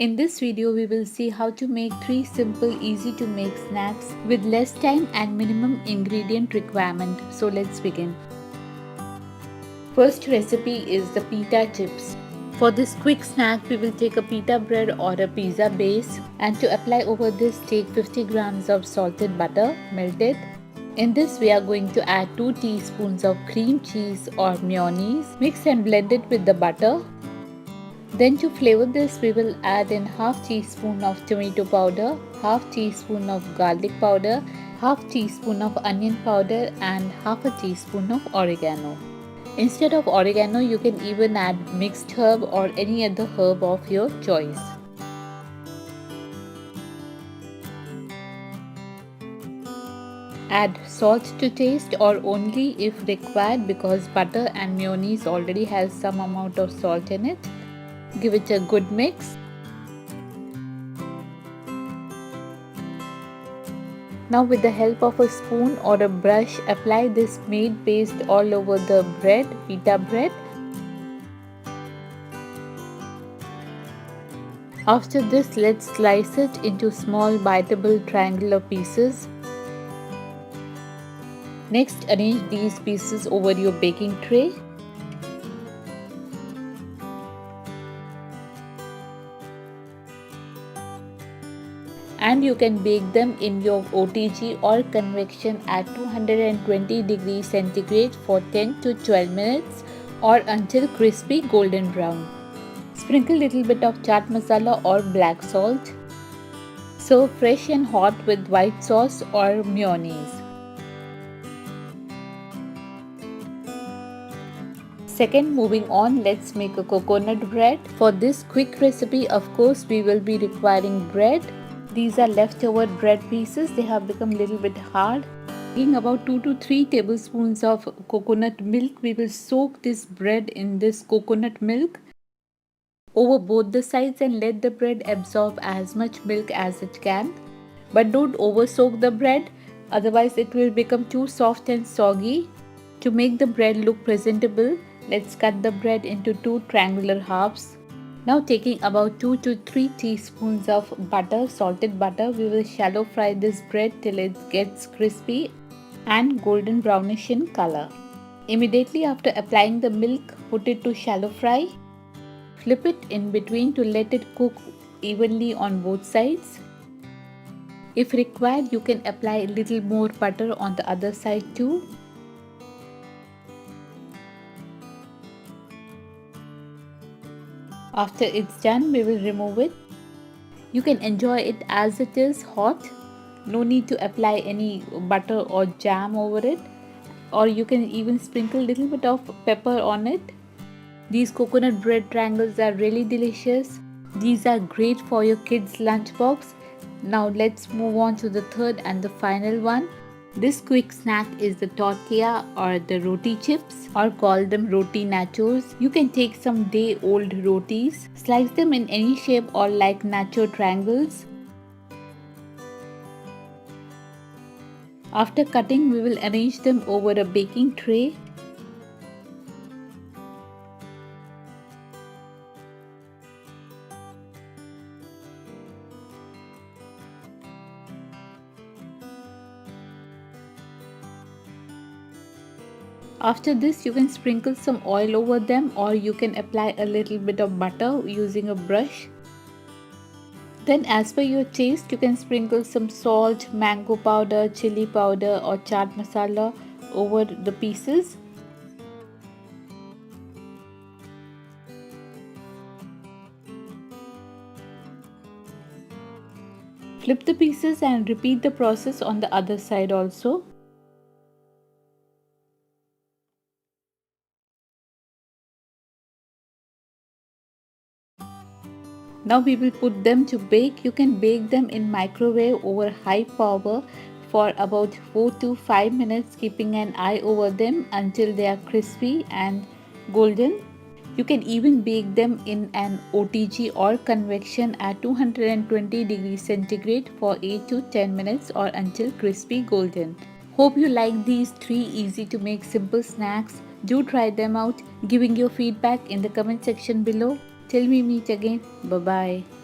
In this video, we will see how to make 3 simple, easy to make snacks with less time and minimum ingredient requirement. So let's begin. First recipe is the pita chips. For this quick snack, we will take a pita bread or a pizza base, and to apply over this, take 50 grams of salted butter, melted. In this, we are going to add 2 teaspoons of cream cheese or mayonnaise. Mix and blend it with the butter. Then to flavor this, we will add in half teaspoon of tomato powder, half teaspoon of garlic powder, half teaspoon of onion powder and half a teaspoon of oregano. Instead of oregano, you can even add mixed herb or any other herb of your choice. Add salt to taste or only if required, because butter and mayonnaise already has some amount of salt in it. Give it a good mix. Now with the help of a spoon or a brush, apply this made paste all over the bread, pita bread. After this, let's slice it into small biteable triangular pieces. Next, arrange these pieces over your baking tray. And you can bake them in your OTG or convection at 220 degrees centigrade for 10 to 12 minutes or until crispy golden brown. Sprinkle little bit of chaat masala or black salt. Serve fresh and hot with white sauce or mayonnaise. Second, moving on, let's make a coconut bread. For this quick recipe, of course, we will be requiring bread. These are leftover bread pieces. They have become a little bit hard. Taking about 2 to 3 tablespoons of coconut milk, we will soak this bread in this coconut milk over both the sides and let the bread absorb as much milk as it can. But don't over soak the bread, otherwise it will become too soft and soggy. To make the bread look presentable, let's cut the bread into 2 triangular halves. Now taking about 2 to 3 teaspoons of butter, salted butter, we will shallow fry this bread till it gets crispy and golden brownish in color. Immediately after applying the milk, put it to shallow fry. Flip it in between to let it cook evenly on both sides. If required, you can apply a little more butter on the other side too. After it's done, we will remove it. You can enjoy it as it is hot. No need to apply any butter or jam over it. Or you can even sprinkle a little bit of pepper on it. These coconut bread triangles are really delicious. These are great for your kids' lunchbox. Now let's move on to the third and the final one. This quick snack is the tortilla or the roti chips, or call them roti nachos. You can take some day-old rotis, slice them in any shape or like nacho triangles. After cutting, we will arrange them over a baking tray. After this, you can sprinkle some oil over them, or you can apply a little bit of butter using a brush. Then as per your taste, you can sprinkle some salt, mango powder, chili powder or chaat masala over the pieces. Flip the pieces and repeat the process on the other side also. Now we will put them to bake. You can bake them in microwave over high power for about 4 to 5 minutes, keeping an eye over them until they are crispy and golden. You can even bake them in an OTG or convection at 220 degrees centigrade for 8 to 10 minutes or until crispy golden. Hope you like these 3 easy to make simple snacks. Do try them out, giving your feedback in the comment section below. Till we meet again. Bye bye.